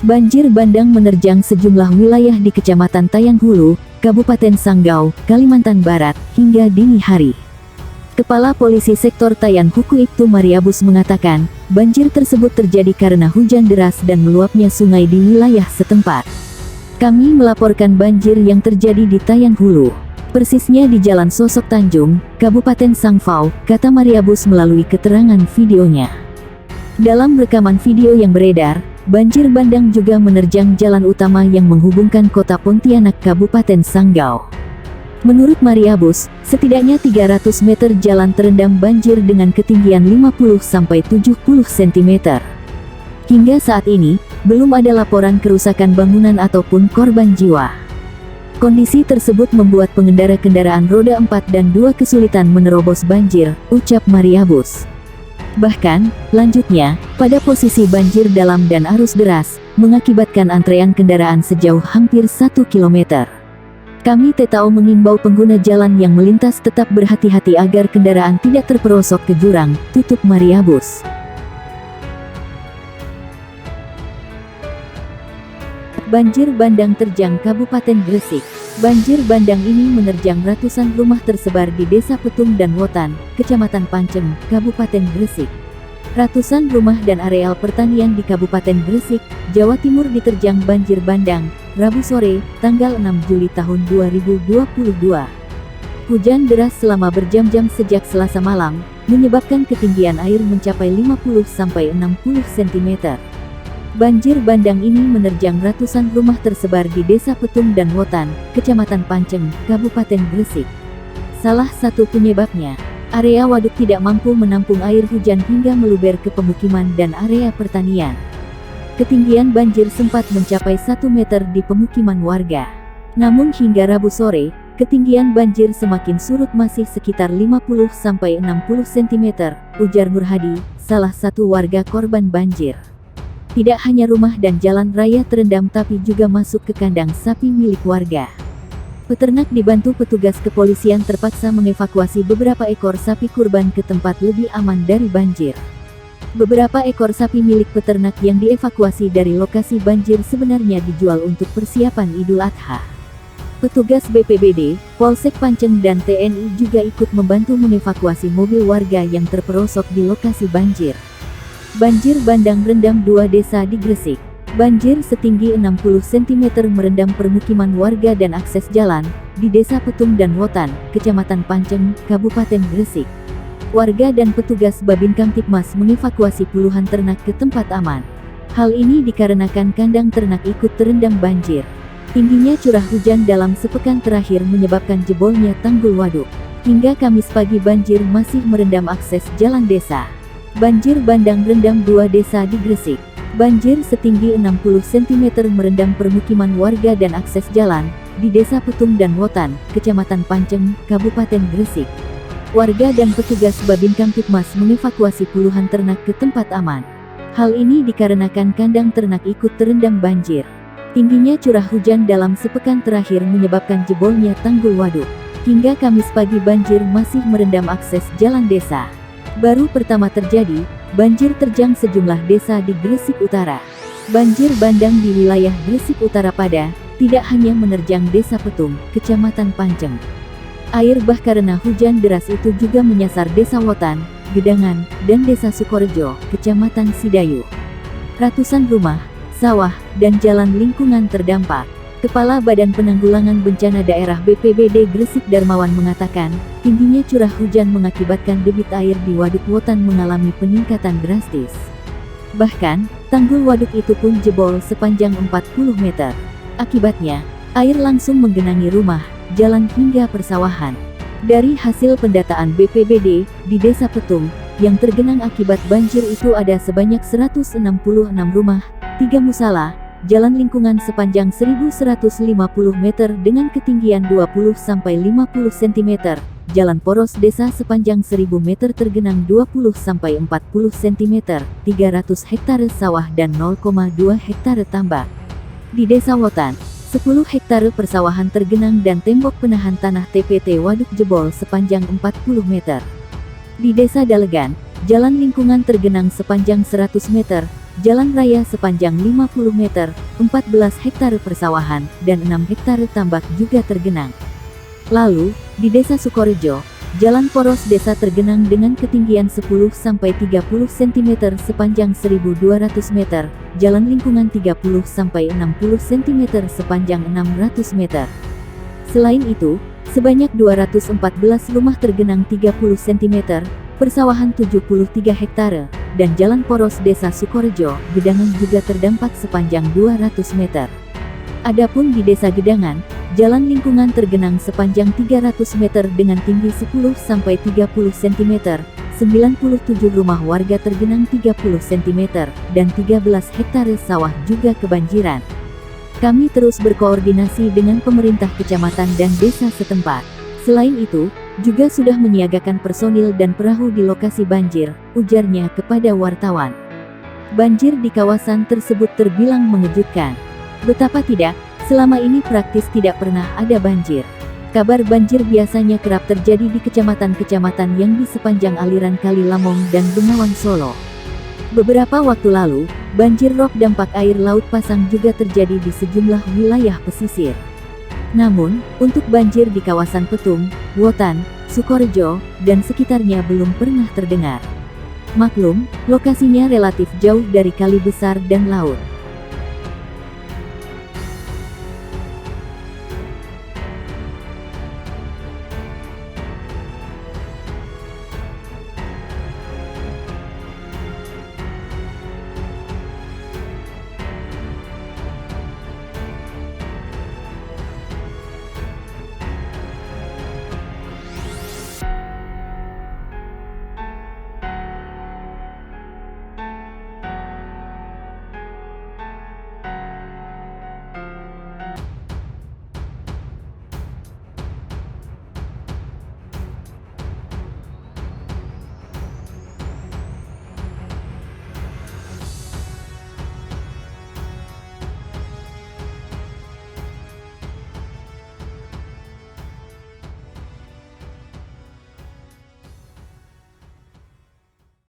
Banjir bandang menerjang sejumlah wilayah di Kecamatan Tayang Hulu, Kabupaten Sanggau, Kalimantan Barat, hingga dini hari. Kepala Polisi Sektor Tayang Hulu Ibtu Mariabus mengatakan, banjir tersebut terjadi karena hujan deras dan meluapnya sungai di wilayah setempat. Kami melaporkan banjir yang terjadi di Tayang Hulu, persisnya di Jalan Sosok Tanjung, Kabupaten Sanggau, kata Mariabus melalui keterangan videonya. Dalam rekaman video yang beredar, banjir bandang juga menerjang jalan utama yang menghubungkan kota Pontianak Kabupaten Sanggau. Menurut Mariabus, setidaknya 300 meter jalan terendam banjir dengan ketinggian 50-70 cm. Hingga saat ini, belum ada laporan kerusakan bangunan ataupun korban jiwa. Kondisi tersebut membuat pengendara kendaraan roda 4 dan 2 kesulitan menerobos banjir, ucap Mariabus. Bahkan, lanjutnya, pada posisi banjir dalam dan arus deras, mengakibatkan antrean kendaraan sejauh hampir 1 km. Kami tetap mengimbau pengguna jalan yang melintas tetap berhati-hati agar kendaraan tidak terperosok ke jurang, tutup Mariabus. Banjir bandang terjang Kabupaten Gresik. Banjir bandang ini menerjang ratusan rumah tersebar di Desa Petung dan Wotan, Kecamatan Panceng, Kabupaten Gresik. Ratusan rumah dan areal pertanian di Kabupaten Gresik, Jawa Timur diterjang banjir bandang, Rabu sore, tanggal 6 Juli tahun 2022. Hujan deras selama berjam-jam sejak Selasa malam, menyebabkan ketinggian air mencapai 50-60 cm. Banjir bandang ini menerjang ratusan rumah tersebar di Desa Petung dan Wotan, Kecamatan Panceng, Kabupaten Gresik. Salah satu penyebabnya, area waduk tidak mampu menampung air hujan hingga meluber ke pemukiman dan area pertanian. Ketinggian banjir sempat mencapai 1 meter di pemukiman warga. Namun hingga Rabu sore, ketinggian banjir semakin surut masih sekitar 50-60 cm, ujar Nurhadi, salah satu warga korban banjir. Tidak hanya rumah dan jalan raya terendam tapi juga masuk ke kandang sapi milik warga. Peternak dibantu petugas kepolisian terpaksa mengevakuasi beberapa ekor sapi kurban ke tempat lebih aman dari banjir. Beberapa ekor sapi milik peternak yang dievakuasi dari lokasi banjir sebenarnya dijual untuk persiapan Idul Adha. Petugas BPBD, Polsek Panceng dan TNI juga ikut membantu mengevakuasi mobil warga yang terperosok di lokasi banjir. Banjir bandang merendam 2 desa di Gresik. Banjir setinggi 60 cm merendam permukiman warga dan akses jalan di Desa Petung dan Wotan, Kecamatan Panceng, Kabupaten Gresik. Warga dan petugas Babin Kamtipmas mengevakuasi puluhan ternak ke tempat aman. Hal ini dikarenakan kandang ternak ikut terendam banjir. Tingginya curah hujan dalam sepekan terakhir menyebabkan jebolnya tanggul waduk. Hingga Kamis pagi banjir masih merendam akses jalan desa. Banjir bandang merendam 2 desa di Gresik. Banjir setinggi 60 cm merendam permukiman warga dan akses jalan di Desa Petung dan Wotan, Kecamatan Panceng, Kabupaten Gresik. Warga dan petugas Babin Kamtipmas mengevakuasi puluhan ternak ke tempat aman. Hal ini dikarenakan kandang ternak ikut terendam banjir. Tingginya curah hujan dalam sepekan terakhir menyebabkan jebolnya tanggul waduk. Hingga Kamis pagi banjir masih merendam akses jalan desa. Baru pertama terjadi, banjir terjang sejumlah desa di Gresik Utara. Banjir bandang di wilayah Gresik Utara pada, tidak hanya menerjang Desa Petung, Kecamatan Panceng. Air bah karena hujan deras itu juga menyasar Desa Wotan, Gedangan, dan Desa Sukorejo, Kecamatan Sidayu. Ratusan rumah, sawah, dan jalan lingkungan terdampak. Kepala Badan Penanggulangan Bencana Daerah BPBD Gresik Darmawan mengatakan, tingginya curah hujan mengakibatkan debit air di Waduk Wotan mengalami peningkatan drastis. Bahkan, tanggul waduk itu pun jebol sepanjang 40 meter. Akibatnya, air langsung menggenangi rumah, jalan hingga persawahan. Dari hasil pendataan BPBD, di Desa Petung, yang tergenang akibat banjir itu ada sebanyak 166 rumah, 3 musala, jalan lingkungan sepanjang 1150 meter dengan ketinggian 20-50 cm, jalan poros desa sepanjang 1000 meter tergenang 20-40 cm, 300 hektare sawah dan 0,2 hektare tambak. Di Desa Wotan, 10 hektare persawahan tergenang dan tembok penahan tanah TPT waduk jebol sepanjang 40 meter. Di Desa Dalegan, jalan lingkungan tergenang sepanjang 100 meter, jalan raya sepanjang 50 meter, 14 hektare persawahan, dan 6 hektare tambak juga tergenang. Lalu, di Desa Sukorejo, jalan poros desa tergenang dengan ketinggian 10-30 cm sepanjang 1.200 meter, jalan lingkungan 30-60 cm sepanjang 600 meter. Selain itu, sebanyak 214 rumah tergenang 30 cm, persawahan 73 hektare, dan jalan poros Desa Sukorejo, Gedangan juga terdampak sepanjang 200 meter. Adapun di Desa Gedangan, jalan lingkungan tergenang sepanjang 300 meter dengan tinggi 10-30 cm, 97 rumah warga tergenang 30 cm, dan 13 hektare sawah juga kebanjiran. Kami terus berkoordinasi dengan pemerintah kecamatan dan desa setempat. Selain itu, juga sudah menyiagakan personil dan perahu di lokasi banjir, ujarnya kepada wartawan. Banjir di kawasan tersebut terbilang mengejutkan. Betapa tidak, selama ini praktis tidak pernah ada banjir. Kabar banjir biasanya kerap terjadi di kecamatan-kecamatan yang di sepanjang aliran Kali Lamong dan Bengawan Solo. Beberapa waktu lalu, banjir rob dampak air laut pasang juga terjadi di sejumlah wilayah pesisir. Namun, untuk banjir di kawasan Petung, Wotan, Sukorejo, dan sekitarnya belum pernah terdengar. Maklum, lokasinya relatif jauh dari kali besar dan laut.